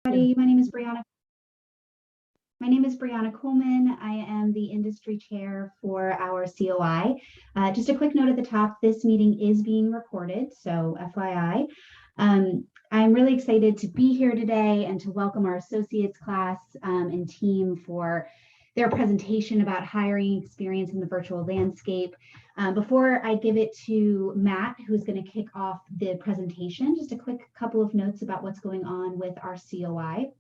Everybody, my name is Brianna. My name is Brianna Coleman. I am the industry chair for our COI. Just a quick note at the top, this meeting is being recorded, so FYI. I'm really excited to be here today and to welcome our associates class and team for their presentation about hiring experience in the virtual landscape. Before I give it to Matt, who's going to kick off the presentation, just a quick couple of notes about what's going on with our COI.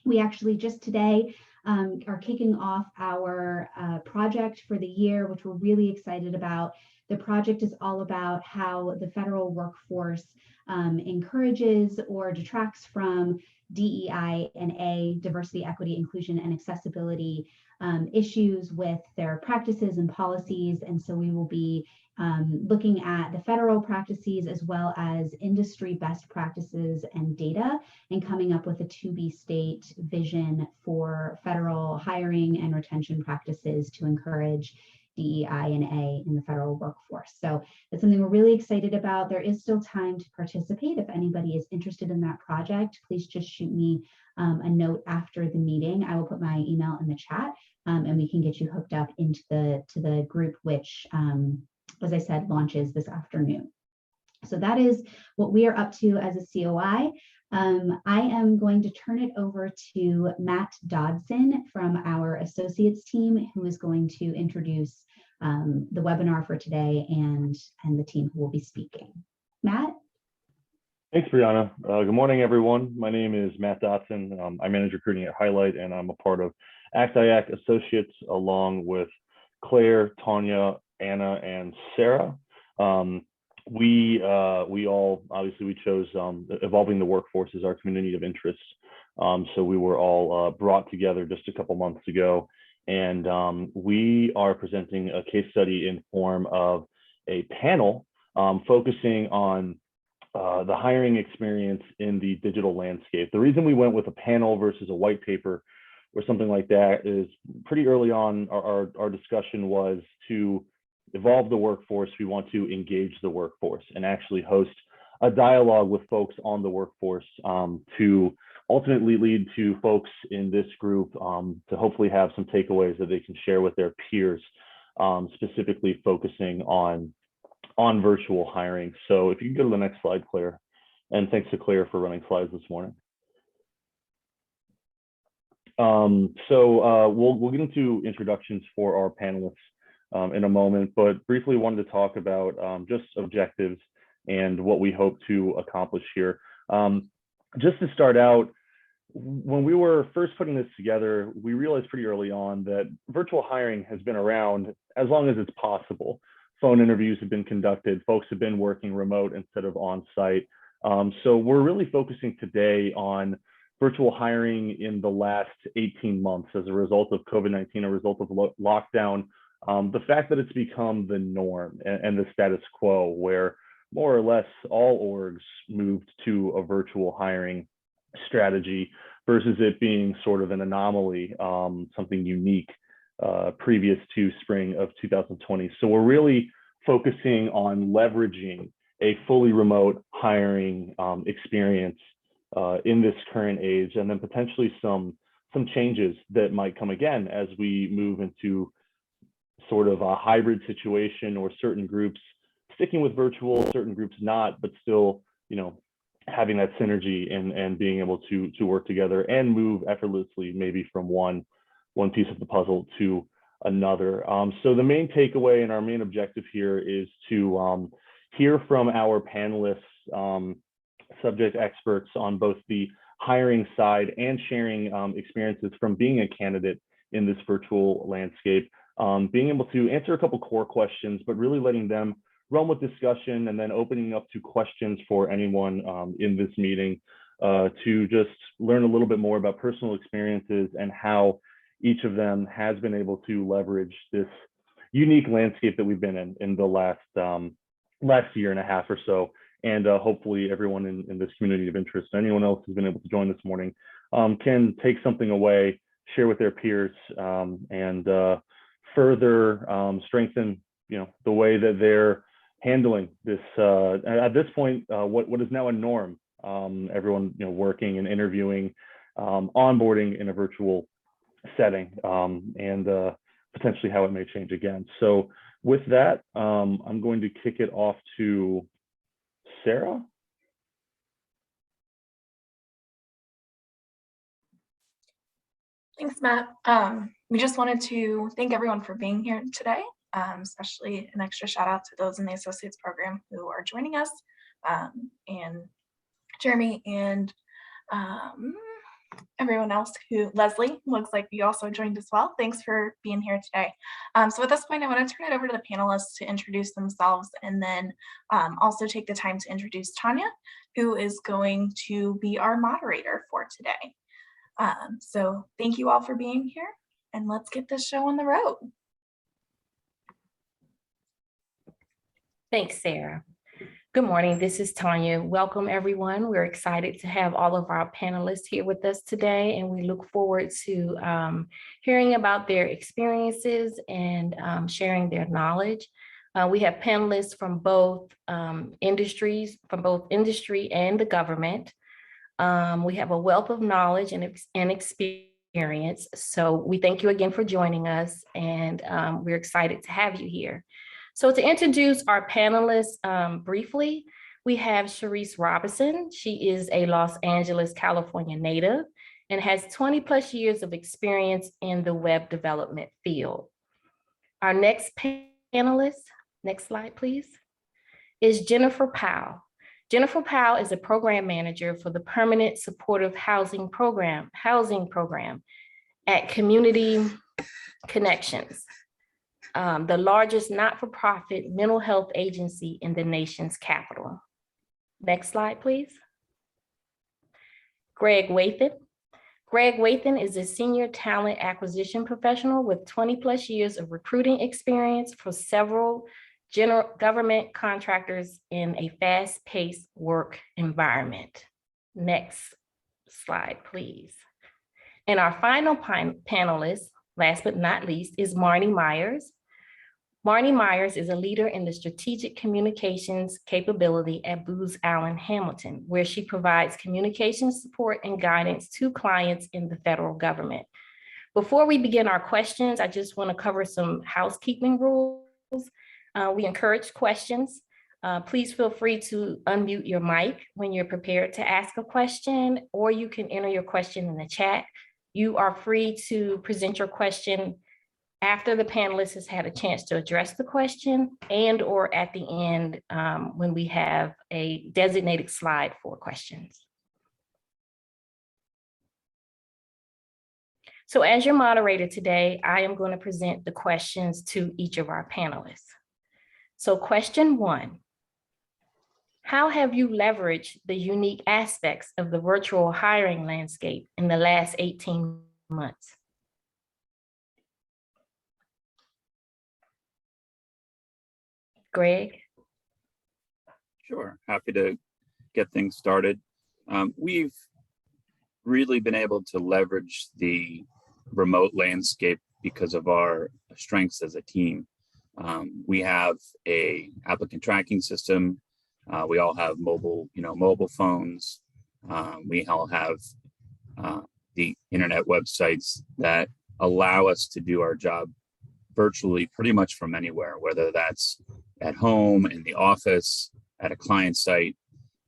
We actually just today are kicking off our project for the year, which we're really excited about. The project is all about how the federal workforce encourages or detracts from DEI&A, diversity, equity, inclusion, and accessibility issues with their practices and policies. And so we will be looking at the federal practices as well as industry best practices and data, and coming up with a to-be state vision for federal hiring and retention practices to encourage DEI&A in the federal workforce. So that's something we're really excited about. There is still time to participate. If anybody is interested in that project, please just shoot me a note after the meeting. I will put my email in the chat and we can get you hooked up into the group, which, as I said, launches this afternoon. So that is what we are up to as a COI. I am going to turn it over to Matt Dodson from our associates team, who is going to introduce the webinar for today and the team who will be speaking. Matt? Thanks, Brianna. Good morning, everyone. My name is Matt Dodson. I manage recruiting at Highlight, and I'm a part of ACT-IAC Associates, along with Claire, Tonya, Anna, and Sarah. We all, obviously, we chose evolving the workforce as our community of interest. So we were all brought together just a couple months ago, and we are presenting a case study in form of a panel focusing on the hiring experience in the digital landscape. The reason we went with a panel versus a white paper or something like that is pretty early on, our discussion was to evolve the workforce. We want to engage the workforce and actually host a dialogue with folks on the workforce to ultimately lead to folks in this group to hopefully have some takeaways that they can share with their peers, specifically focusing on virtual hiring. So if you can go to the next slide, Claire, and thanks to Claire for running slides this morning. We'll get into introductions for our panelists in a moment, but briefly wanted to talk about just objectives and what we hope to accomplish here. Just to start out, when we were first putting this together, we realized pretty early on that virtual hiring has been around as long as it's possible. Phone interviews have been conducted, folks have been working remote instead of on site. So we're really focusing today on virtual hiring in the last 18 months as a result of COVID-19, a result of lockdown. The fact that it's become the norm and the status quo, where more or less all orgs moved to a virtual hiring strategy versus it being sort of an anomaly, something unique previous to spring of 2020. So we're really focusing on leveraging a fully remote hiring experience in this current age, and then potentially some changes that might come again as we move into sort of a hybrid situation, or certain groups sticking with virtual, certain groups not, but still, you know, having that synergy and being able to work together and move effortlessly, maybe from one piece of the puzzle to another. So the main takeaway and our main objective here is to hear from our panelists, subject experts on both the hiring side and sharing experiences from being a candidate in this virtual landscape, being able to answer a couple core questions, but really letting them run with discussion, and then opening up to questions for anyone in this meeting to just learn a little bit more about personal experiences and how each of them has been able to leverage this unique landscape that we've been in the last year and a half or so. And hopefully everyone in this community of interest, anyone else who's been able to join this morning, can take something away, share with their peers, and further strengthen, you know, the way that they're handling this at this point, what is now a norm. Everyone, you know, working and interviewing onboarding in a virtual setting, and potentially how it may change again. So with that, I'm going to kick it off to Sarah. Thanks, Matt. We just wanted to thank everyone for being here today, especially an extra shout out to those in the Associates program who are joining us, and Jeremy and everyone else Leslie, looks like you also joined as well. Thanks for being here today. So at this point, I want to turn it over to the panelists to introduce themselves, and then also take the time to introduce Tonya, who is going to be our moderator for today. So thank you all for being here, and let's get this show on the road. Thanks, Sarah. Good morning, this is Tonya. Welcome, everyone. We're excited to have all of our panelists here with us today, and we look forward to hearing about their experiences and sharing their knowledge. We have panelists from both industry and the government. We have a wealth of knowledge and experience. So we thank you again for joining us, and we're excited to have you here. So to introduce our panelists briefly, we have Charrise Robinson. She is a Los Angeles, California native and has 20 plus years of experience in the web development field. Our next panelist, next slide, please, is Jennifer Powell. Jennifer Powell is a program manager for the Permanent Supportive Housing Program at Community Connections, the largest not-for-profit mental health agency in the nation's capital. Next slide, please. Greg Wathen. Greg Wathen is a senior talent acquisition professional with 20 plus years of recruiting experience for several general government contractors in a fast-paced work environment. Next slide, please. And our final panelist, last but not least, is Marni Myers. Marni Myers is a leader in the strategic communications capability at Booz Allen Hamilton, where she provides communication support and guidance to clients in the federal government. Before we begin our questions, I just want to cover some housekeeping rules. We encourage questions. Please feel free to unmute your mic when you're prepared to ask a question, or you can enter your question in the chat. You are free to present your question after the panelist has had a chance to address the question, and or at the end when we have a designated slide for questions. So as your moderator today, I am going to present the questions to each of our panelists. So question 1, how have you leveraged the unique aspects of the virtual hiring landscape in the last 18 months? Greg? Sure, happy to get things started. We've really been able to leverage the remote landscape because of our strengths as a team. We have a applicant tracking system. We all have mobile phones. We all have the internet websites that allow us to do our job virtually pretty much from anywhere, whether that's at home, in the office, at a client site.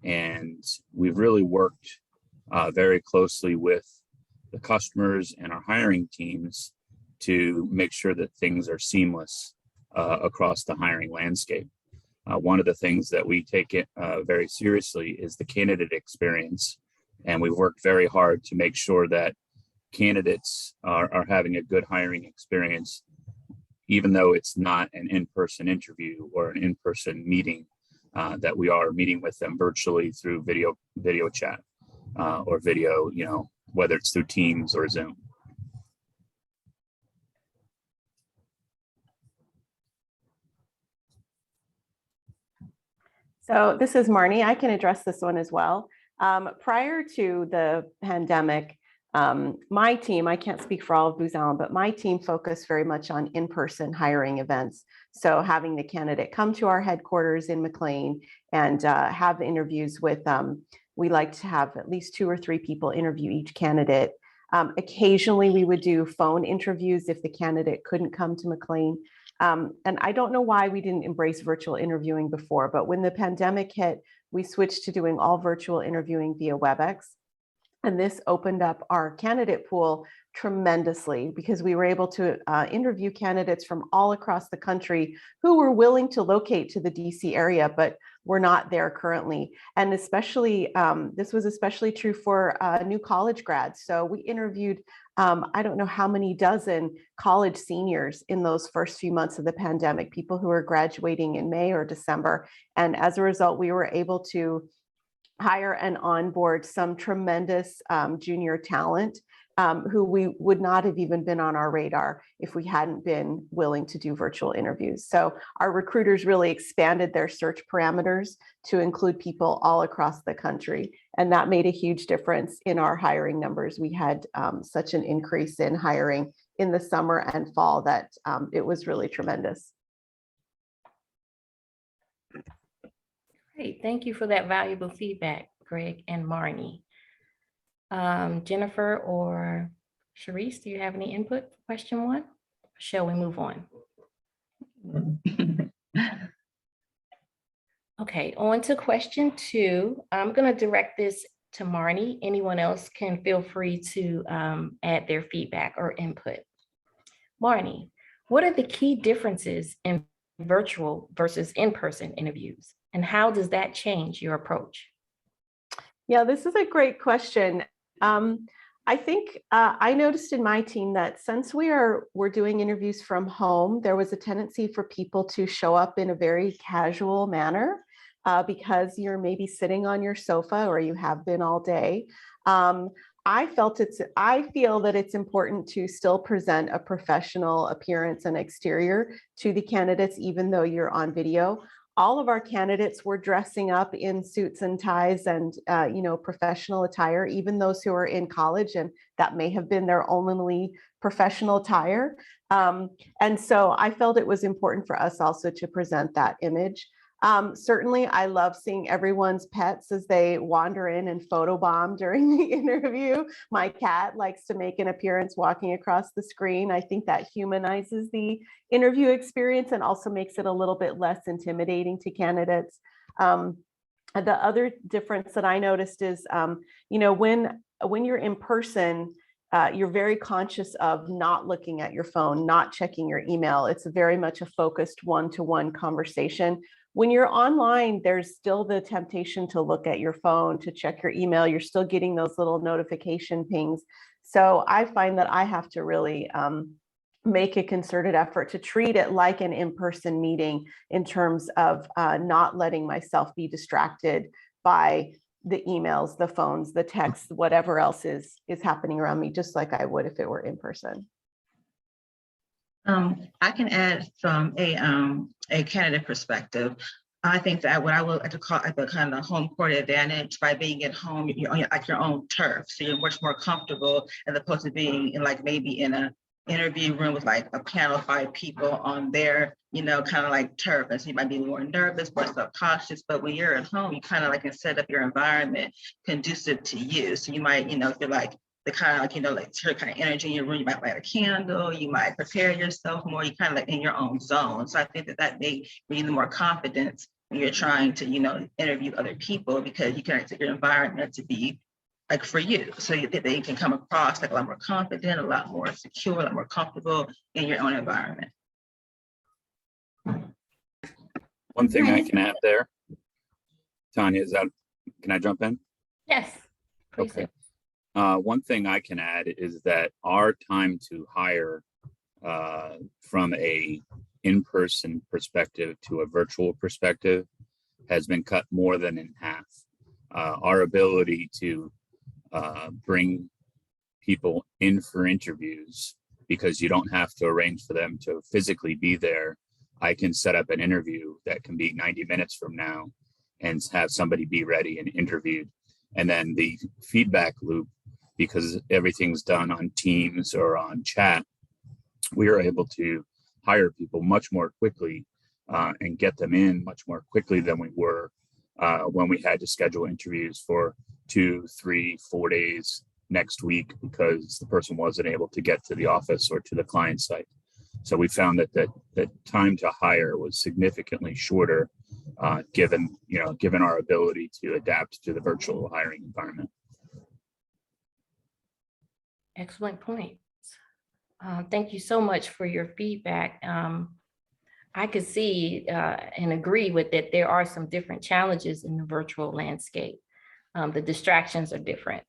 And we've really worked very closely with the customers and our hiring teams to make sure that things are seamless across the hiring landscape. One of the things that we take it very seriously is the candidate experience. And we've worked very hard to make sure that candidates are having a good hiring experience, even though it's not an in-person interview or an in-person meeting, that we are meeting with them virtually through video chat or video, whether it's through Teams or Zoom. So this is Marni. I can address this one as well. Prior to the pandemic, my team, I can't speak for all of Booz Allen, but my team focused very much on in-person hiring events. So having the candidate come to our headquarters in McLean and have interviews with We like to have at least 2 or 3 people interview each candidate. Occasionally, we would do phone interviews if the candidate couldn't come to McLean. And I don't know why we didn't embrace virtual interviewing before, but when the pandemic hit, we switched to doing all virtual interviewing via WebEx. And this opened up our candidate pool tremendously because we were able to interview candidates from all across the country who were willing to locate to the DC area, but were not there currently. And especially, this was especially true for new college grads. So we interviewed, I don't know how many dozen college seniors in those first few months of the pandemic, people who were graduating in May or December. And as a result, we were able to hire and onboard some tremendous junior talent who we would not have even been on our radar if we hadn't been willing to do virtual interviews. So our recruiters really expanded their search parameters to include people all across the country. And that made a huge difference in our hiring numbers. We had such an increase in hiring in the summer and fall that it was really tremendous. Great, thank you for that valuable feedback, Greg and Marni. Jennifer or Charisse, do you have any input for question 1? Shall we move on? Okay, on to question 2. I'm going to direct this to Marni. Anyone else can feel free to add their feedback or input. Marni, what are the key differences in virtual versus in-person interviews? And how does that change your approach? Yeah, this is a great question. I think I noticed in my team that since we're doing interviews from home, there was a tendency for people to show up in a very casual manner because you're maybe sitting on your sofa or you have been all day. I feel that it's important to still present a professional appearance and exterior to the candidates, even though you're on video. All of our candidates were dressing up in suits and ties and professional attire, even those who are in college, and that may have been their only professional attire. And so I felt it was important for us also to present that image. Certainly, I love seeing everyone's pets as they wander in and photobomb during the interview. My cat likes to make an appearance walking across the screen. I think that humanizes the interview experience and also makes it a little bit less intimidating to candidates. The other difference that I noticed is, when you're in person, you're very conscious of not looking at your phone, not checking your email. It's very much a focused one-to-one conversation. When you're online, there's still the temptation to look at your phone, to check your email. You're still getting those little notification pings. So I find that I have to really make a concerted effort to treat it like an in-person meeting in terms of not letting myself be distracted by the emails, the phones, the texts, whatever else is happening around me, just like I would if it were in person. I can add from a candidate perspective. I think that what I would like to call the kind of home court advantage, by being at home, you're on your own turf, so you're much more comfortable as opposed to being in maybe in a interview room with a panel of 5 people on their kind of like turf, and so you might be more nervous, more self-conscious. But when you're at home, you kind of can set up your environment conducive to you. So you might if you're the kind of certain kind of energy in your room, you might light a candle, you might prepare yourself more, you kind of in your own zone. So I think that may bring you more confidence when you're trying to interview other people, because you can set your environment to be for you, so that you can come across a lot more confident, a lot more secure, a lot more comfortable in your own environment. One thing I can add there, Tonya, can I jump in? Yes. Please Okay. do. One thing I can add is that our time to hire from a in-person perspective to a virtual perspective has been cut more than in half. Our ability to bring people in for interviews, because you don't have to arrange for them to physically be there. I can set up an interview that can be 90 minutes from now and have somebody be ready and interviewed. And then the feedback loop, because everything's done on Teams or on chat, we are able to hire people much more quickly and get them in much more quickly than we were when we had to schedule interviews for 2, 3, 4 days next week because the person wasn't able to get to the office or to the client site. So we found that the time to hire was significantly shorter, given our ability to adapt to the virtual hiring environment. Excellent points. Thank you so much for your feedback. I could see and agree with that. There are some different challenges in the virtual landscape. The distractions are different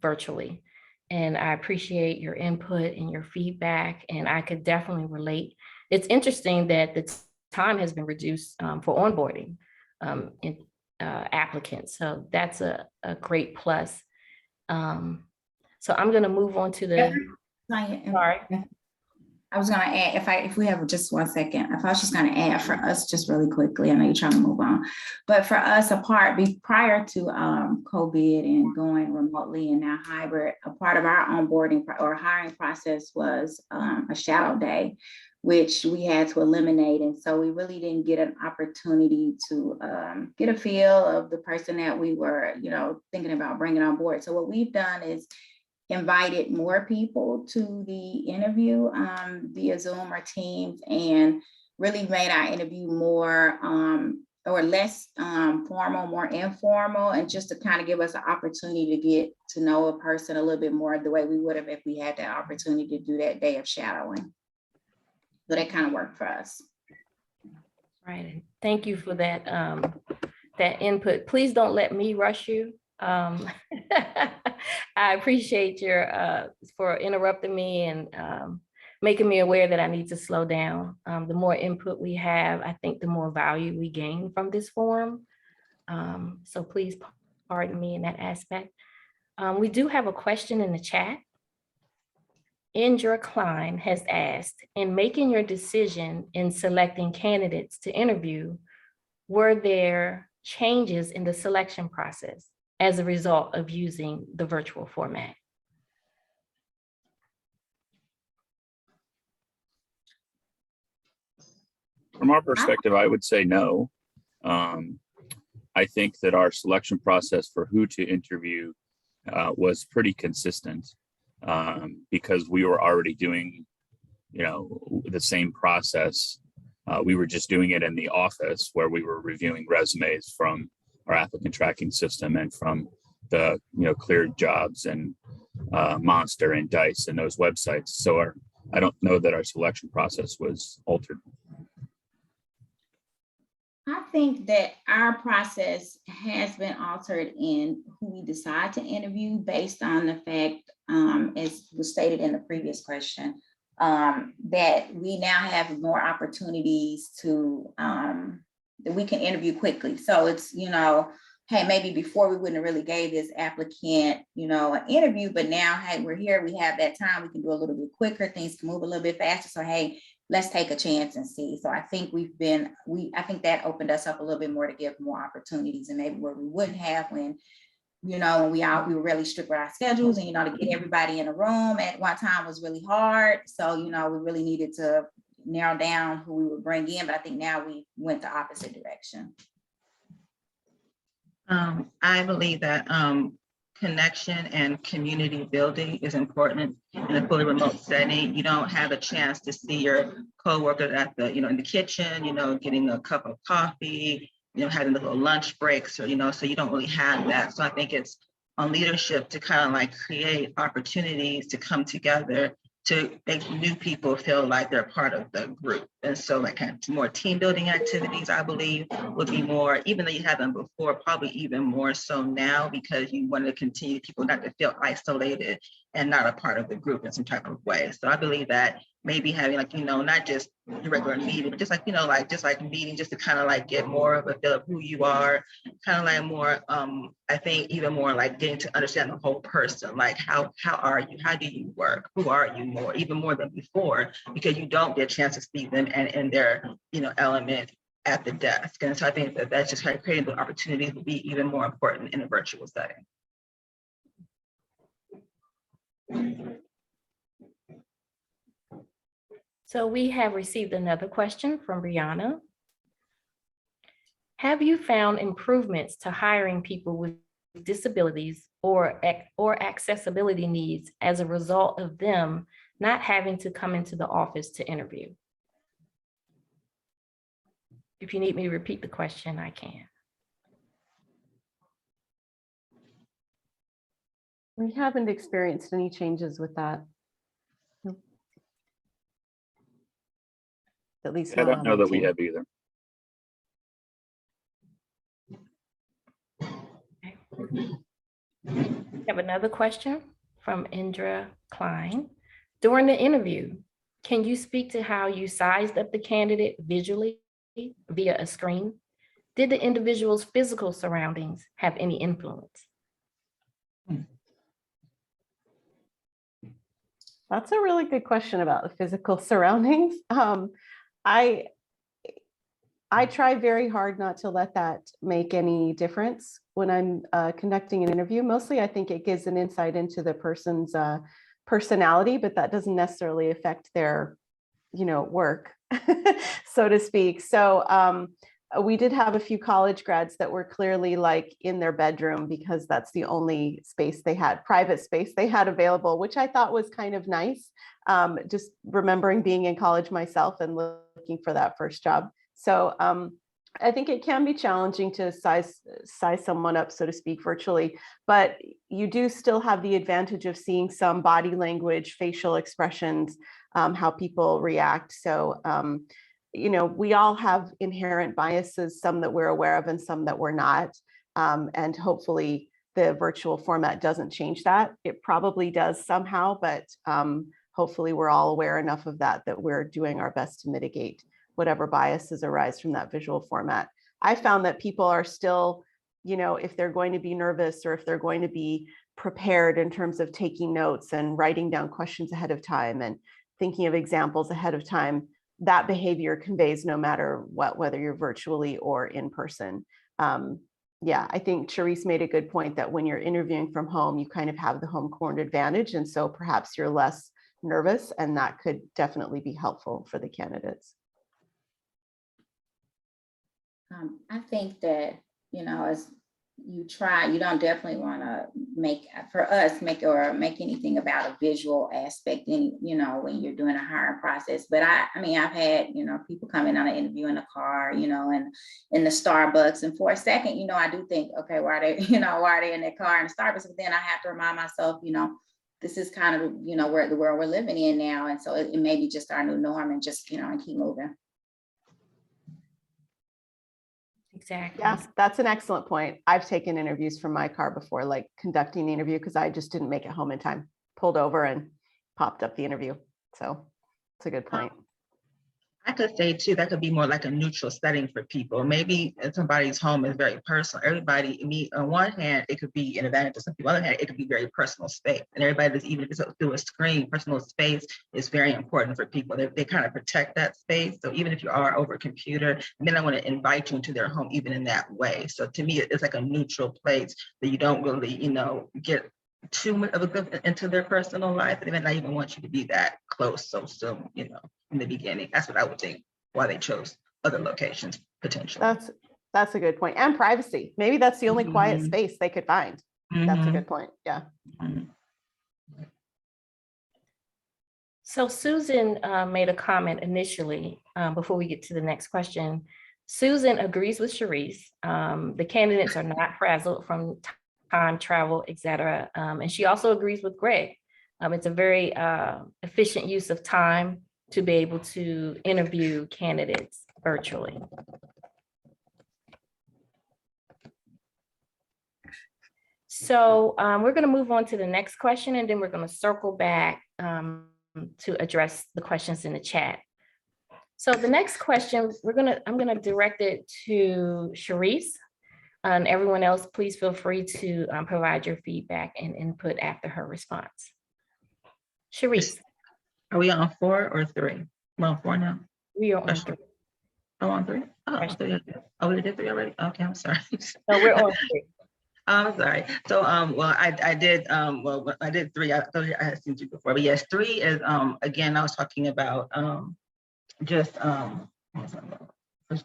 virtually. And I appreciate your input and your feedback, and I could definitely relate. It's interesting that the time has been reduced for onboarding applicants. So that's a great plus. So I'm going to move on to the, sorry. I was going to add, if we have just 1 second, if I was just going to add for us just really quickly, I know you're trying to move on, but for us prior to COVID and going remotely and now hybrid, a part of our onboarding or hiring process was a shadow day, which we had to eliminate. And so we really didn't get an opportunity to get a feel of the person that we were, thinking about bringing on board. So what we've done is invited more people to the interview via Zoom or Teams, and really made our interview more or less formal, more informal, and just to kind of give us an opportunity to get to know a person a little bit more the way we would have if we had that opportunity to do that day of shadowing. So that kind of worked for us. Right. Thank you for that that input. Please don't let me rush you. I appreciate your for interrupting me and making me aware that I need to slow down. The more input we have, I think the more value we gain from this forum. So please pardon me in that aspect. We do have a question in the chat. Indra Klein has asked, in making your decision in selecting candidates to interview, were there changes in the selection process as a result of using the virtual format? From our perspective, I would say no. I think that our selection process for who to interview was pretty consistent because we were already doing, the same process. We were just doing it in the office where we were reviewing resumes from our applicant tracking system and from the cleared jobs and Monster and Dice and those websites. So I don't know that our selection process was altered. I think that our process has been altered in who we decide to interview based on the fact, as was stated in the previous question, that we now have more opportunities to that we can interview quickly. So it's, hey, maybe before we wouldn't have really gave this applicant, an interview, but now, hey, we're here, we have that time, we can do a little bit quicker, things can move a little bit faster. So, hey, let's take a chance and see. So I think I think that opened us up a little bit more to give more opportunities, and maybe where we wouldn't have when, when we were really strict with our schedules, and, to get everybody in a room at one time was really hard. So, we really needed to narrow down who we would bring in, but I think now we went the opposite direction. I believe that connection and community building is important in a fully remote setting. You don't have a chance to see your coworkers at the, in the kitchen, getting a cup of coffee, having the little lunch breaks, or, so you don't really have that. So I think it's on leadership to kind of like create opportunities to come together to make new people feel like they're part of the group. And so like kind of more team building activities, I believe, would be more, even though you had them before, probably even more so now, because you want to continue people not to feel isolated and not a part of the group in some type of way. So I believe that maybe having like, not just the regular meeting, but just like, just like meeting, just to kind of like get more of a feel of who you are, kind of like more, I think even more like getting to understand the whole person, like how are you, how do you work, who are you more, even more than before, because you don't get a chance to see them and in their, element at the desk. And so I think that that's just kind of creating the opportunities will be even more important in a virtual setting. So we have received another question from Brianna. Have you found improvements to hiring people with disabilities or accessibility needs as a result of them not having to come into the office to interview? If you need me to repeat the question, I can. We haven't experienced any changes with that. No. At least I not don't on know my that we team. have either. We have another question from Indra Klein. During the interview, can you speak to how you sized up the candidate visually via a screen? Did the individual's physical surroundings have any influence? That's a really good question about the physical surroundings. I try very hard not to let that make any difference when I'm conducting an interview. Mostly, I think it gives an insight into the person's personality, but that doesn't necessarily affect their, work, so to speak. So we did have a few college grads that were clearly like in their bedroom because that's the only space they had, private space they had available, which I thought was kind of nice. Just remembering being in college myself and looking for that first job. So I think it can be challenging to size someone up, so to speak, virtually, but you do still have the advantage of seeing some body language, facial expressions, how people react. So, we all have inherent biases, some that we're aware of and some that we're not. And hopefully the virtual format doesn't change that. It probably does somehow, but hopefully we're all aware enough of that we're doing our best to mitigate whatever biases arise from that visual format. I found that people are still, if they're going to be nervous or if they're going to be prepared in terms of taking notes and writing down questions ahead of time and thinking of examples ahead of time, that behavior conveys no matter what, whether you're virtually or in person. Yeah, I think Charisse made a good point that when you're interviewing from home, you kind of have the home court advantage. And so perhaps you're less nervous, and that could definitely be helpful for the candidates. I think that, as you try, you don't definitely want to make anything about a visual aspect when you're doing a hiring process. But I've had, people come in on an interview in the car, and in the Starbucks. And for a second, I do think, okay, why are they in their car in Starbucks? But then I have to remind myself, this is kind of, where the world we're living in now. And so it may be just our new norm and just, and keep moving. Exactly. Yes, that's an excellent point. I've taken interviews from my car before, like conducting the interview because I just didn't make it home in time, pulled over and popped up the interview. So it's a good point. I could say too, that could be more like a neutral setting for people. Maybe if somebody's home is very personal. On one hand, it could be an advantage to some people. On the other hand, it could be very personal space. And even if it's through a screen, personal space is very important for people. They kind of protect that space. So even if you are over a computer, they don't want to invite you into their home even in that way. So to me, it's like a neutral place that you don't really, get too much of a good into their personal life. And they may not even want you to be that close so soon, in the beginning. That's what I would think why they chose other locations potentially. That's a good point. And privacy. Maybe that's the only quiet space they could find. That's a good point. Yeah. So Susan made a comment initially before we get to the next question. Susan agrees with Charisse. The candidates are not frazzled from time, travel, etc. And she also agrees with Greg. It's a very efficient use of time to be able to interview candidates virtually. So we're going to move on to the next question, and then we're going to circle back to address the questions in the chat. So the next question, I'm going to direct it to Charisse, and everyone else, please feel free to provide your feedback and input after her response. Charisse. Are we on 4 or 3? We're on 4 now. We are on 3. Oh, on 3? Oh, we did 3 already? Okay, I'm sorry. No, we're on 3. I'm sorry. So, I did 3. I thought I had seen 2 before, but yes, 3 is, again, I was talking about, just, it was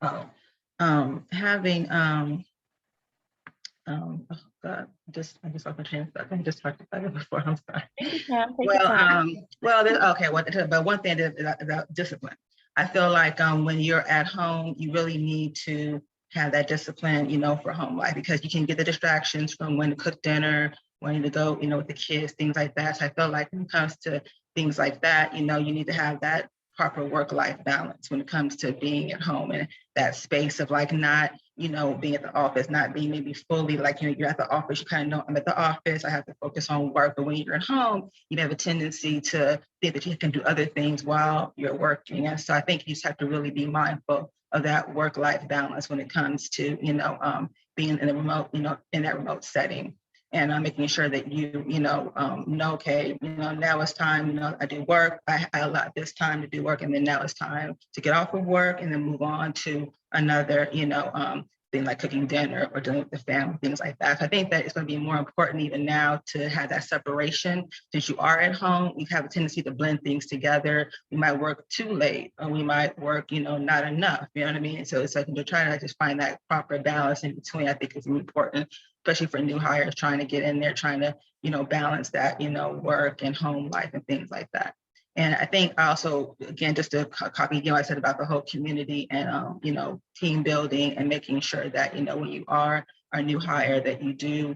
Having oh God, I just off my train of thought. I just talked about it before. I'm sorry. Take your time, take your time. Okay. But one thing about discipline, I feel like when you're at home, you really need to have that discipline, for home life, because you can get the distractions from when to cook dinner, when to go, with the kids, things like that. So I feel like when it comes to things like that, you need to have that proper work-life balance when it comes to being at home, and that space of like not, being at the office, not being maybe fully like, you're at the office, you kind of know I'm at the office, I have to focus on work. But when you're at home, you have a tendency to think that you can do other things while you're working. And so I think you just have to really be mindful of that work-life balance when it comes to, being in a remote, in that remote setting. And making sure that you, okay, now it's time, I do work, I allot this time to do work, and then now it's time to get off of work and then move on to another, thing like cooking dinner or dealing with the family, things like that. So I think that it's going to be more important even now to have that separation. Since you are at home, you have a tendency to blend things together. We might work too late, or we might work, not enough, you know what I mean? So it's like to try to just find that proper balance in between, I think is important, especially for new hires trying to get in there, trying to, balance that, work and home life and things like that. And I think also, again, just to copy, what I said about the whole community and, team building and making sure that, when you are a new hire, that you do,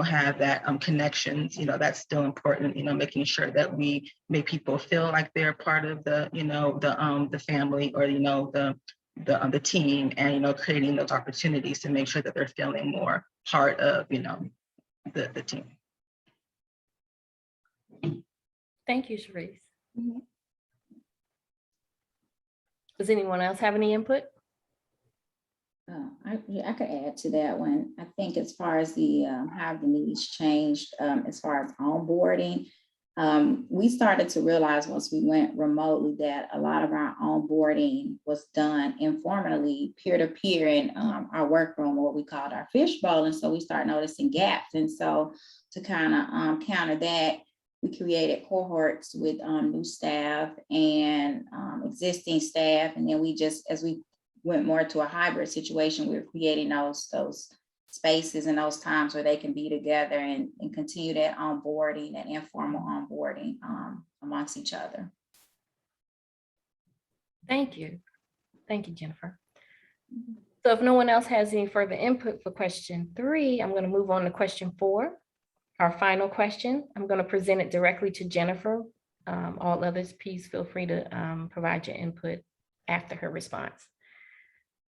have that connections, that's still important, making sure that we make people feel like they're part of the, the family, or, the team, and, creating those opportunities to make sure that they're feeling more part of, the team. Thank you, Charisse. Does anyone else have any input? I could add to that one. I think as far as the how the needs changed, as far as onboarding, we started to realize once we went remotely that a lot of our onboarding was done informally, peer-to-peer in our workroom, what we called our fishbowl. And so we started noticing gaps. And so to kind of counter that, we created cohorts with new staff and existing staff. And then we just, as we went more to a hybrid situation, we were creating those spaces and those times where they can be together and continue that onboarding, that informal onboarding amongst each other. Thank you. Thank you, Jennifer. So if no one else has any further input for question 3, I'm going to move on to question 4. Our final question, I'm going to present it directly to Jennifer. All others, please feel free to provide your input after her response.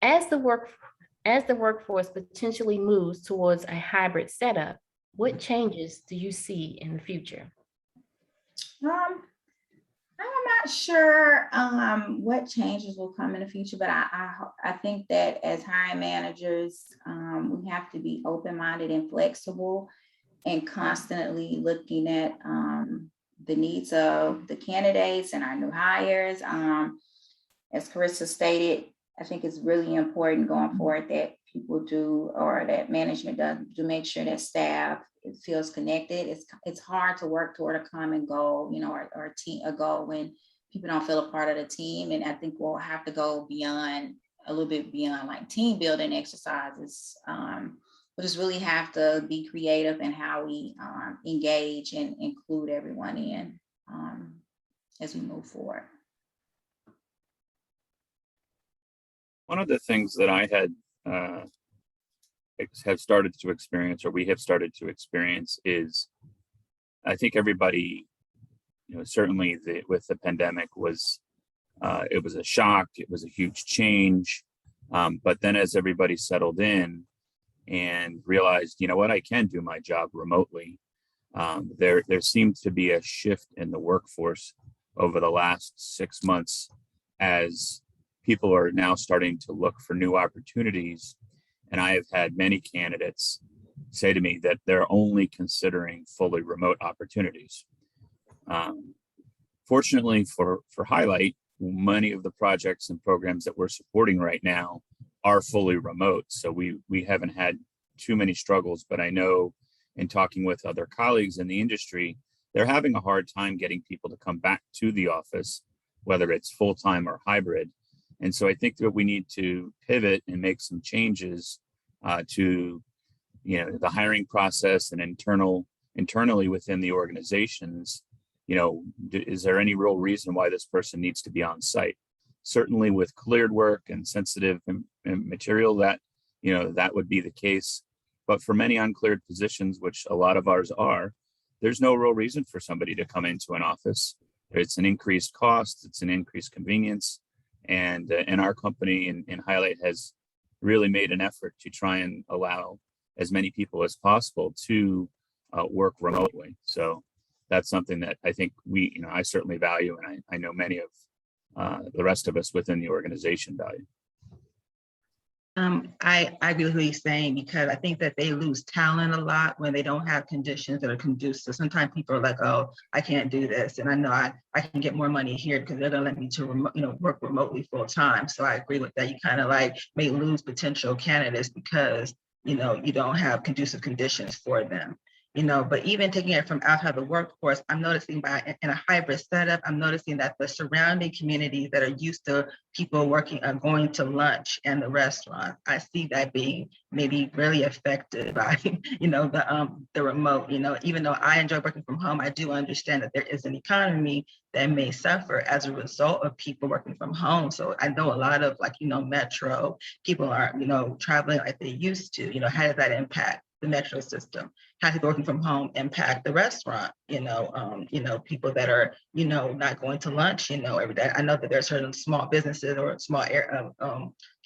As the workforce potentially moves towards a hybrid setup, what changes do you see in the future? I'm not sure what changes will come in the future, but I think that as hiring managers, we have to be open-minded and flexible, and constantly looking at the needs of the candidates and our new hires. As Carissa stated, I think it's really important going forward that people do, or that management does, to make sure that staff feels connected. It's hard to work toward a common goal, or a goal when people don't feel a part of the team. And I think we'll have to go a little bit beyond like team building exercises. We'll just really have to be creative in how we engage and include everyone in as we move forward. One of the things that I had have started to experience, or we have started to experience, is I think everybody, certainly with the pandemic it was a shock, it was a huge change. But then as everybody settled in and realized, what, I can do my job remotely. There seems to be a shift in the workforce over the last 6 months as people are now starting to look for new opportunities. And I have had many candidates say to me that they're only considering fully remote opportunities. Fortunately for Highlight, many of the projects and programs that we're supporting right now are fully remote. So we haven't had too many struggles, but I know in talking with other colleagues in the industry, they're having a hard time getting people to come back to the office, whether it's full-time or hybrid. And so I think that we need to pivot and make some changes to, the hiring process and internally within the organizations. Is there any real reason why this person needs to be on site? Certainly with cleared work and sensitive material, that would be the case. But for many uncleared positions, which a lot of ours are, there's no real reason for somebody to come into an office. It's an increased cost, it's an increased convenience. And our company in Highlight has really made an effort to try and allow as many people as possible to work remotely. So that's something that I think I certainly value, and I know many of the rest of us within the organization value. I agree with what he's saying, because I think that they lose talent a lot when they don't have conditions that are conducive. Sometimes people are like, oh, I can't do this. And I know I can get more money here because they're gonna let me to work remotely full time. So I agree with that. You kind of may lose potential candidates because, you don't have conducive conditions for them. But even taking it from outside the workforce, I'm noticing in a hybrid setup, I'm noticing that the surrounding communities that are used to people going to lunch and the restaurant, I see that being maybe really affected by, the remote. Even though I enjoy working from home, I do understand that there is an economy that may suffer as a result of people working from home. So I know a lot of metro people aren't, traveling like they used to. How does that impact the metro system? How does working from home impact the restaurant? People that are, not going to lunch, every day. I know that there are certain small businesses or small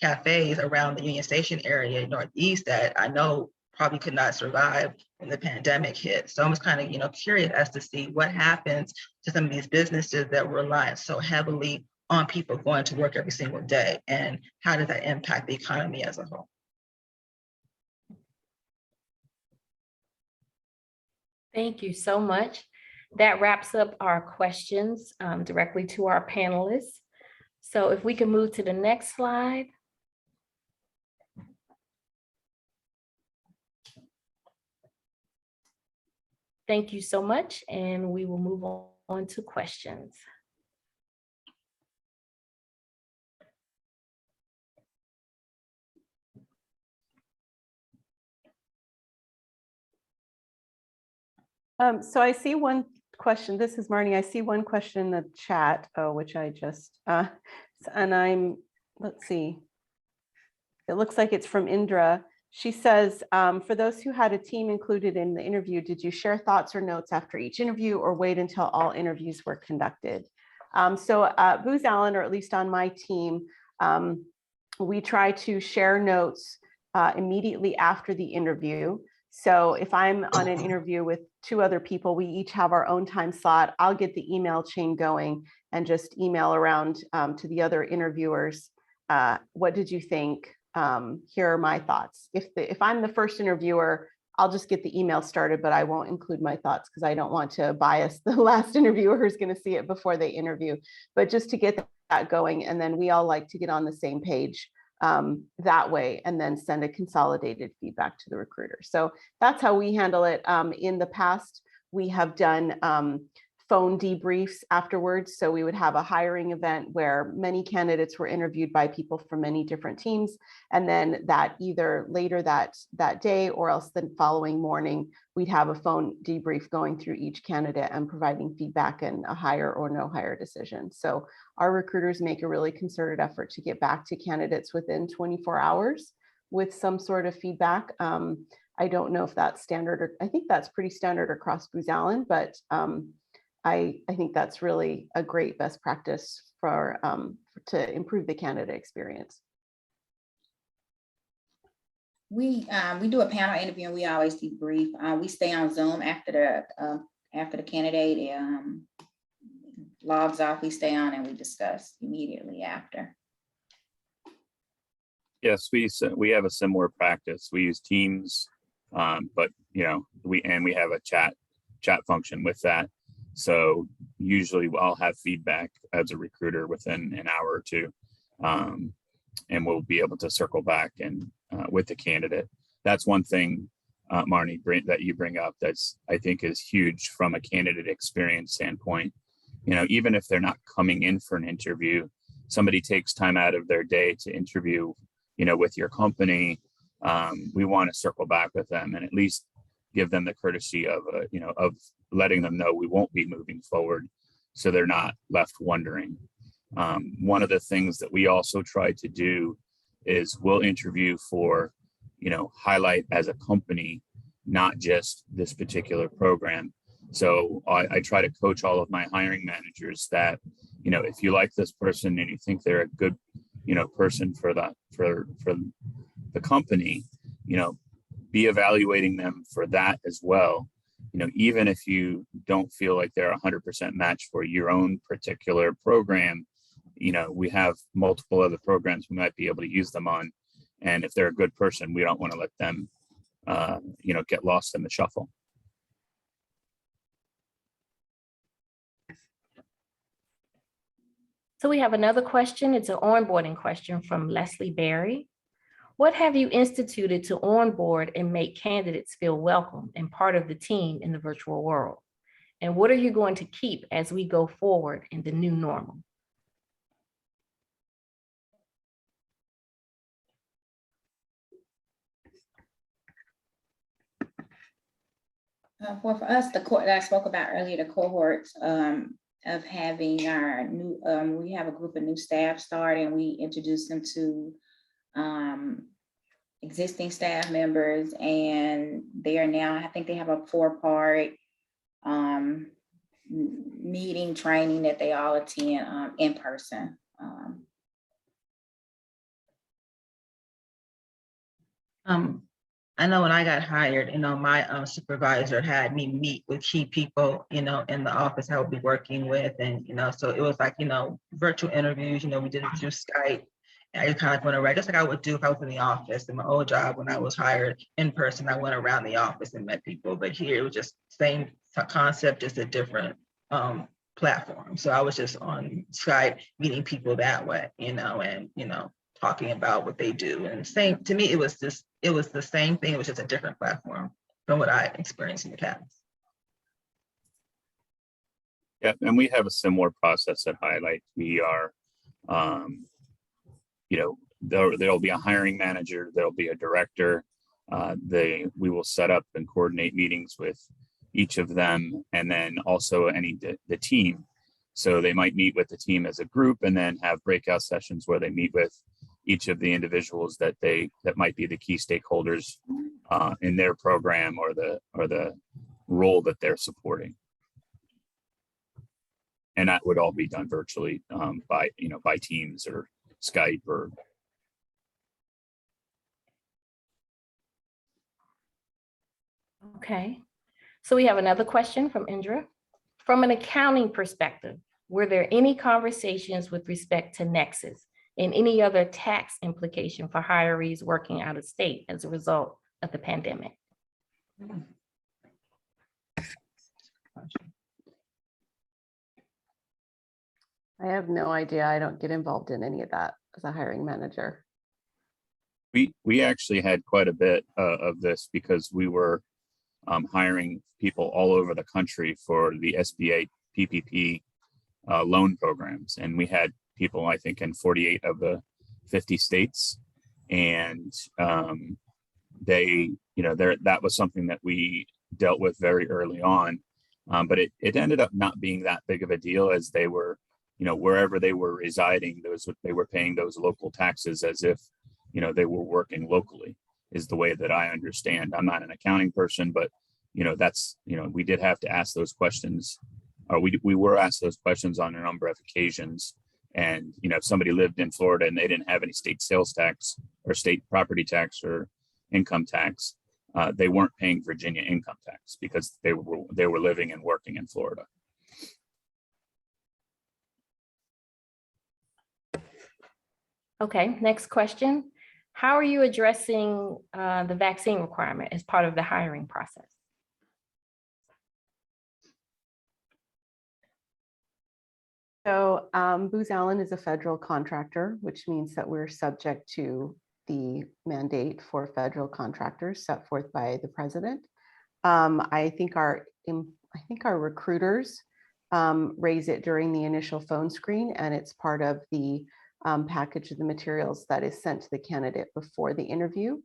cafes around the Union Station area, Northeast, that I know probably could not survive when the pandemic hit. So I'm just kind of, curious as to see what happens to some of these businesses that rely so heavily on people going to work every single day, and how does that impact the economy as a whole? Thank you so much. That wraps up our questions directly to our panelists. So if we can move to the next slide. Thank you so much, and we will move on to questions. So I see one question. This is Marni. I see one question in the chat, which I just, let's see. It looks like it's from Indra. She says, for those who had a team included in the interview, did you share thoughts or notes after each interview or wait until all interviews were conducted? So Booz Allen, or at least on my team, we try to share notes immediately after the interview. So if I'm on an interview with 2 other people, we each have our own time slot. I'll get the email chain going and just email around to the other interviewers. What did you think? Here are my thoughts. If I'm the first interviewer, I'll just get the email started, but I won't include my thoughts because I don't want to bias the last interviewer who's going to see it before they interview. But just to get that going, and then we all like to get on the same page that way, and then send a consolidated feedback to the recruiter. So that's how we handle it. In the past, we have done phone debriefs afterwards. So we would have a hiring event where many candidates were interviewed by people from many different teams. And then that either later that day or else the following morning, we'd have a phone debrief going through each candidate and providing feedback and a hire or no hire decision. So our recruiters make a really concerted effort to get back to candidates within 24 hours with some sort of feedback. I don't know if that's standard, or I think that's pretty standard across Booz Allen, but I think that's really a great best practice for to improve the candidate experience. We do a panel interview and we always debrief. We stay on Zoom after the candidate logs off. We stay on and we discuss immediately after. Yes, we have a similar practice. We use Teams, but we have a chat function with that. So usually I'll have feedback as a recruiter within an hour or two, and we'll be able to circle back and with the candidate. That's one thing, Marni, that you bring up that's I think is huge from a candidate experience standpoint. Even if they're not coming in for an interview, somebody takes time out of their day to interview, with your company, we want to circle back with them and at least give them the courtesy of, of letting them know we won't be moving forward, so they're not left wondering. One of the things that we also try to do is we'll interview for, highlight as a company, not just this particular program. So I try to coach all of my hiring managers that, if you like this person and you think they're a good, person for the company, be evaluating them for that as well. Even if you don't feel like they're 100% match for your own particular program, we have multiple other programs we might be able to use them on. And if they're a good person, we don't want to let them, get lost in the shuffle. So we have another question. It's an onboarding question from Leslie Berry. What have you instituted to onboard and make candidates feel welcome and part of the team in the virtual world? And what are you going to keep as we go forward in the new normal? Well, for us, the cohort that I spoke about earlier, the cohorts of having our new, we have a group of new staff start, and we introduce them to existing staff members, and they are now, I think they have a 4-part meeting training that they all attend in person. I know when I got hired, my supervisor had me meet with key people, in the office I would be working with. And, so it was like, virtual interviews, we did it through Skype. And I just kind of went around, just like I would do if I was in the office. In my old job, when I was hired in person, I went around the office and met people. But here it was just same concept, just a different platform. So I was just on Skype meeting people that way, and, talking about what they do. And same, to me, it was the same thing. It was just a different platform from what I experienced in the past. Yeah, and we have a similar process at Highlight. We are, there'll be a hiring manager, there'll be a director. We will set up and coordinate meetings with each of them, and then also the team. So they might meet with the team as a group and then have breakout sessions where they meet with each of the individuals that might be the key stakeholders in their program or the role that they're supporting. And that would all be done virtually by Teams or Skype or. Okay, so we have another question from Indra. From an accounting perspective, were there any conversations with respect to Nexus and any other tax implication for hirees working out of state as a result of the pandemic? I have no idea. I don't get involved in any of that as a hiring manager. We actually had quite a bit of this because we were hiring people all over the country for the SBA PPP loan programs. And we had people, I think, in 48 of the 50 states. And that was something that we dealt with very early on. But it ended up not being that big of a deal, as they were, wherever they were residing, they were paying those local taxes as if, they were working locally, is the way that I understand. I'm not an accounting person, but, that's, we did have to ask those questions, or we were asked those questions on a number of occasions. And, if somebody lived in Florida and they didn't have any state sales tax or state property tax or income tax, they weren't paying Virginia income tax because they were living and working in Florida. Okay, next question. How are you addressing the vaccine requirement as part of the hiring process? So Booz Allen is a federal contractor, which means that we're subject to the mandate for federal contractors set forth by the president. I think our recruiters raise it during the initial phone screen, and it's part of the package of the materials that is sent to the candidate before the interview.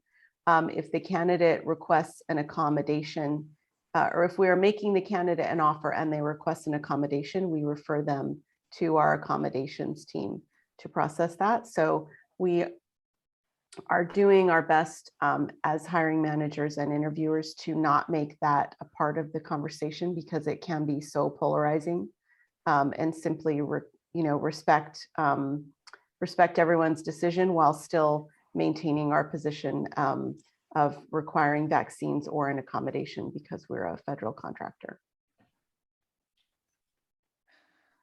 If the candidate requests an accommodation, or if we are making the candidate an offer and they request an accommodation, we refer them to our accommodations team to process that. So we are doing our best as hiring managers and interviewers to not make that a part of the conversation, because it can be so polarizing, and simply respect everyone's decision while still maintaining our position of requiring vaccines or an accommodation because we're a federal contractor.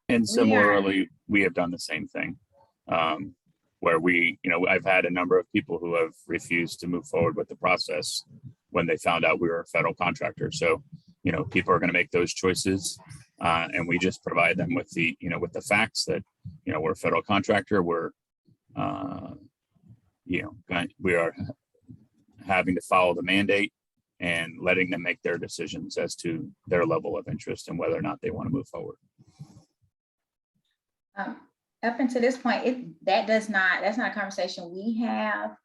And similarly, we have done the same thing, where I've had a number of people who have refused to move forward with the process when they found out we were a federal contractor. So, people are going to make those choices, and we just provide them with the facts that, we're a federal contractor. We're, we are having to follow the mandate and letting them make their decisions as to their level of interest and whether or not they want to move forward. Up until this point, that's not a conversation we have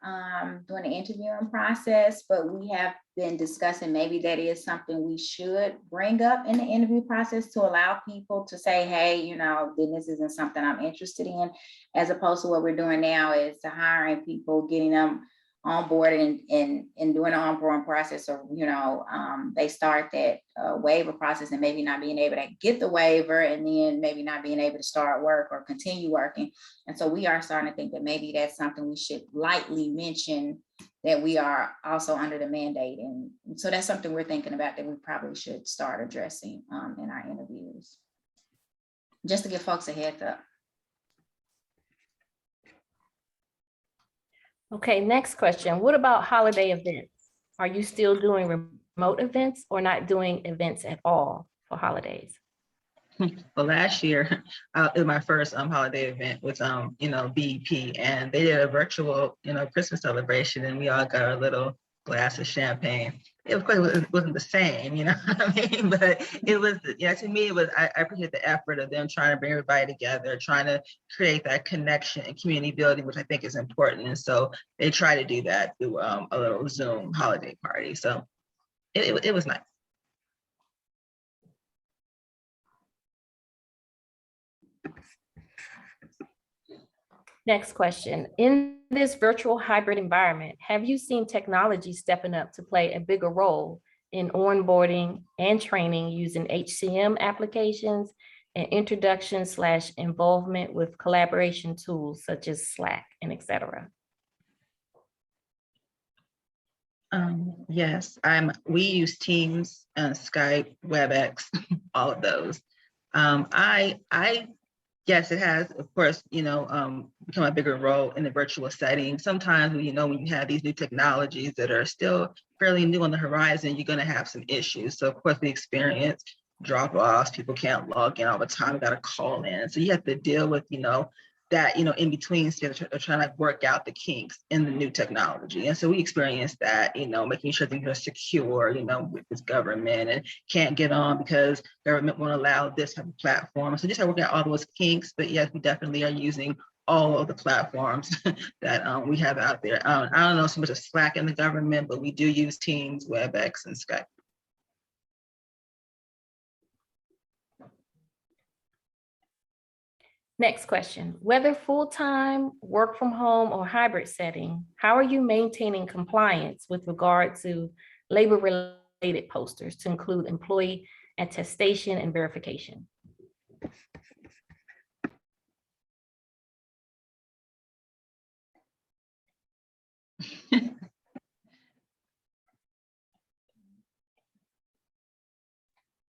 during the interviewing process, but we have been discussing maybe that is something we should bring up in the interview process to allow people to say, hey, then this isn't something I'm interested in, as opposed to what we're doing now is to hiring people, getting them on board and doing the onboarding process, or they start that waiver process and maybe not being able to get the waiver, and then maybe not being able to start work or continue working. And so we are starting to think that maybe that's something we should lightly mention, that we are also under the mandate. And so that's something we're thinking about that we probably should start addressing in our interviews, just to give folks a heads up. Okay, next question. What about holiday events? Are you still doing remote events or not doing events at all for holidays? Well, last year, it was my first holiday event with BEP, and they did a virtual Christmas celebration, and we all got our little glass of champagne. Of course, it wasn't the same, what I mean? But it was, to me, it was, I appreciate the effort of them trying to bring everybody together, trying to create that connection and community building, which I think is important. And so they try to do that through a little Zoom holiday party. So it was nice. Next question. In this virtual hybrid environment, have you seen technology stepping up to play a bigger role in onboarding and training using HCM applications and introduction/involvement with collaboration tools such as Slack and et cetera? Yes, we use Teams, Skype, WebEx, all of those. Yes, it has, of course, become a bigger role in the virtual setting. Sometimes, when you have these new technologies that are still fairly new on the horizon, you're going to have some issues. So, of course, we experience drop-offs. People can't log in all the time. Got to call in. So you have to deal with, that, in between stages of trying to work out the kinks in the new technology. And so we experienced that, making sure things are secure, with this government, and can't get on because government won't allow this type of platform. So just working out all those kinks, but yes, we definitely are using all of the platforms that we have out there. I don't know so much of Slack in the government, but we do use Teams, WebEx, and Skype. Next question. Whether full-time, work from home, or hybrid setting, how are you maintaining compliance with regard to labor-related posters to include employee attestation and verification?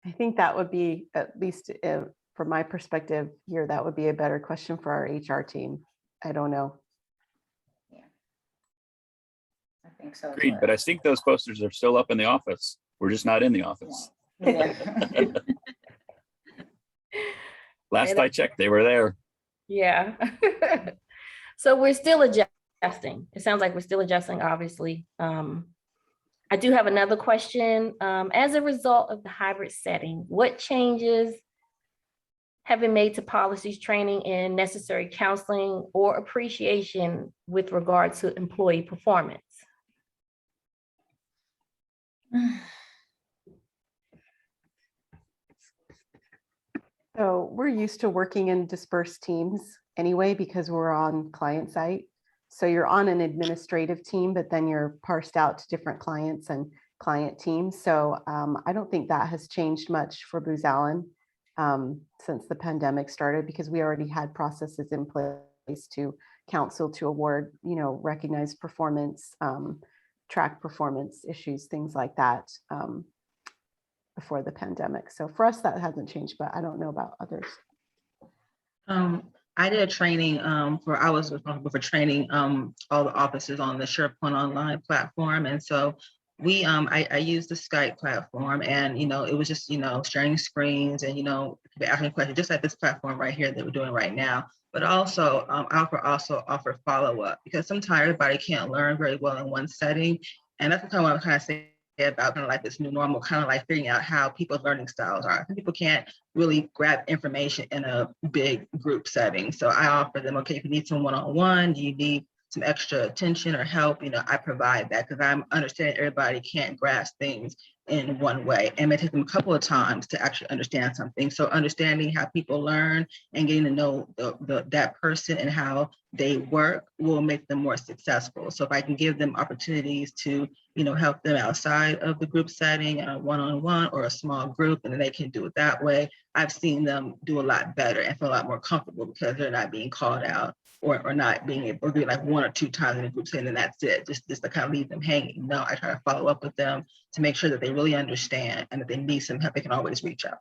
I think that would be, at least from my perspective here, that would be a better question for our HR team. I don't know. Yeah, I think so. Agreed, but I think those posters are still up in the office. We're just not in the office. Yeah. Last I checked, they were there. Yeah. So we're still adjusting. It sounds like we're still adjusting, obviously. I do have another question. As a result of the hybrid setting, what changes have been made to policies, training, and necessary counseling or appreciation with regard to employee performance? So we're used to working in dispersed teams anyway, because we're on client site. So you're on an administrative team, but then you're parsed out to different clients and client teams. So I don't think that has changed much for Booz Allen since the pandemic started, because we already had processes in place to counsel, to award, recognize performance, track performance issues, things like that. Before the pandemic. So for us, that hasn't changed, but I don't know about others. I did a training I was responsible for training all the offices on the SharePoint Online platform. And so I used the Skype platform, and it was just sharing screens and asking questions, just like this platform right here that we're doing right now. But also I offer follow-up, because sometimes everybody can't learn very well in one setting. And that's kind of what I'm kind of saying about kind of like this new normal, kind of like figuring out how people's learning styles are. Some people can't really grab information in a big group setting. So I offer them, okay, if you need some one-on-one, do you need some extra attention or help? I provide that, because I'm understanding everybody can't grasp things in one way. And it may take them a couple of times to actually understand something. So understanding how people learn and getting to know that person and how they work will make them more successful. So if I can give them opportunities to help them outside of the group setting, one-on-one or a small group, and then they can do it that way, I've seen them do a lot better and feel a lot more comfortable, because they're not being called out or not being able to do like one or two times in a group setting, and that's it, just to kind of leave them hanging. No, I try to follow up with them to make sure that they really understand, and that they need some help, they can always reach out.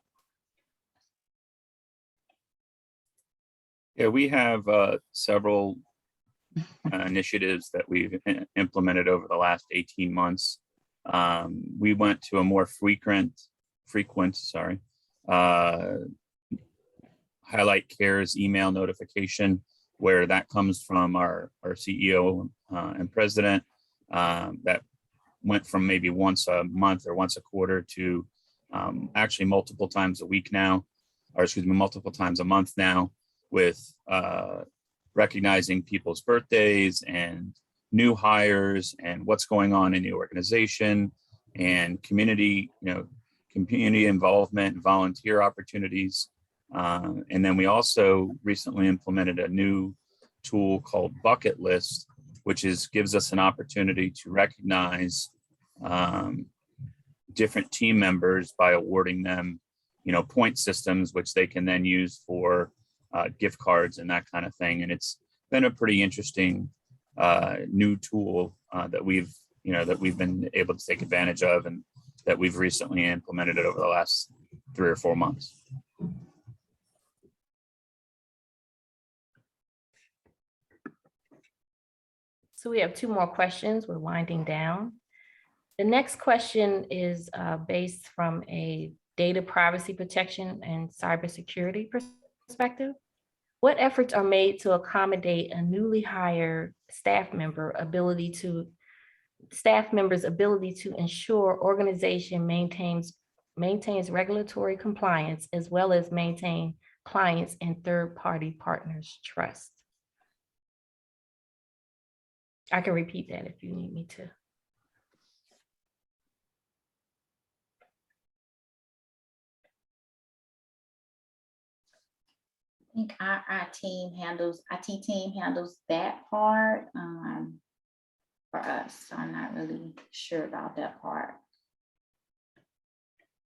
Yeah, we have several initiatives that we've implemented over the last 18 months. We went to a more frequent, Highlight Cares email notification, where that comes from our CEO and president. That went from maybe once a month or once a quarter to actually multiple times a week now, or excuse me, multiple times a month now, with recognizing people's birthdays and new hires and what's going on in the organization, and community involvement and volunteer opportunities. And then we also recently implemented a new tool called Bucket List, which gives us an opportunity to recognize different team members by awarding them, point systems, which they can then use for gift cards and that kind of thing. And it's been a pretty interesting new tool that we've been able to take advantage of, and that we've recently implemented it over the last 3 or 4 months. So we have 2 more questions. We're winding down. The next question is based from a data privacy protection and cybersecurity perspective. What efforts are made to accommodate a newly hired staff member's ability to ensure organization maintains regulatory compliance, as well as maintain clients and third-party partners' trust? I can repeat that if you need me to. I think our IT team handles that part for us. So I'm not really sure about that part.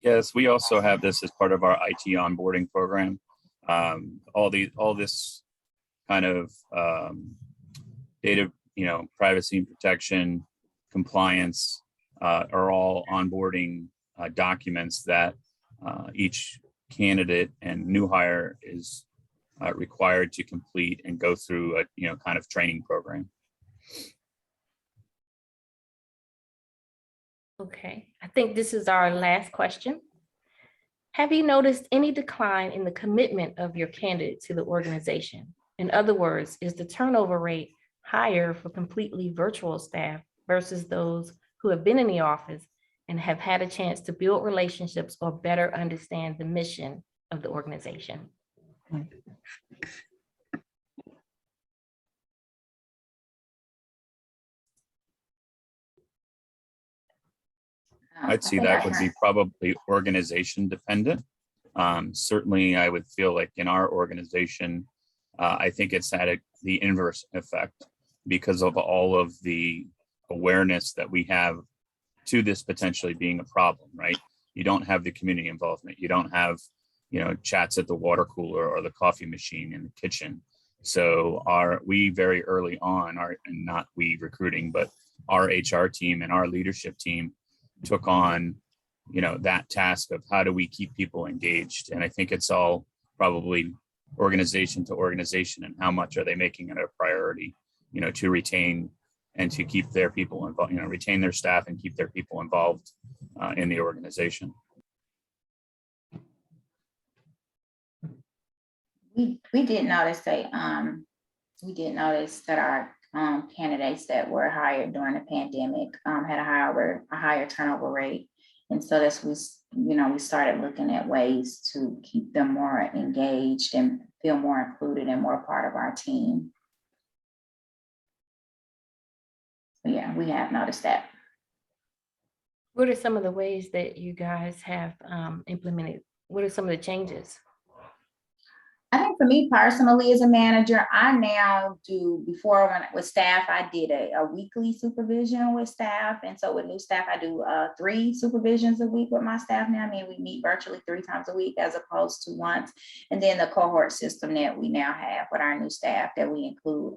Yes, we also have this as part of our IT onboarding program. All this kind of data, privacy and protection, compliance are all onboarding documents that each candidate and new hire is required to complete and go through a kind of training program. Okay, I think this is our last question. Have you noticed any decline in the commitment of your candidate to the organization? In other words, is the turnover rate higher for completely virtual staff versus those who have been in the office and have had a chance to build relationships or better understand the mission of the organization? I'd see that would be probably organization dependent. Certainly, I would feel like in our organization, I think it's had the inverse effect because of all of the awareness that we have to this potentially being a problem, right? You don't have the community involvement. You don't have, chats at the water cooler or the coffee machine in the kitchen. So we very early on, and not we recruiting, but our HR team and our leadership team took on, that task of how do we keep people engaged? And I think it's all probably organization to organization and how much are they making it a priority, to retain and to keep their people involved, retain their staff and keep their people involved in the organization. We did notice that our candidates that were hired during the pandemic had a higher turnover rate. And so we started looking at ways to keep them more engaged and feel more included and more part of our team. So yeah, we have noticed that. What are some of the ways that you guys have implemented? What are some of the changes? I think for me personally as a manager, I now do, before with staff, I did a weekly supervision with staff. And so with new staff, I do 3 supervisions a week with my staff now. I mean, we meet virtually 3 times a week as opposed to once. And then the cohort system that we now have with our new staff, that we include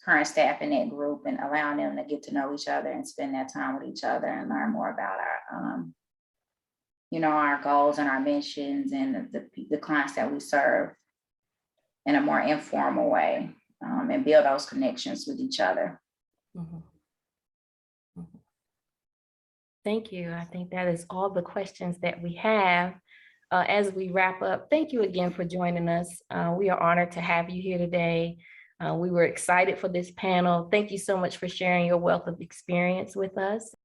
current staff in that group and allowing them to get to know each other and spend that time with each other and learn more about our goals and our missions and the clients that we serve in a more informal way, and build those connections with each other. Mm-hmm. Mm-hmm. Thank you. I think that is all the questions that we have. As we wrap up, thank you again for joining us. We are honored to have you here today. We were excited for this panel. Thank you so much for sharing your wealth of experience with us.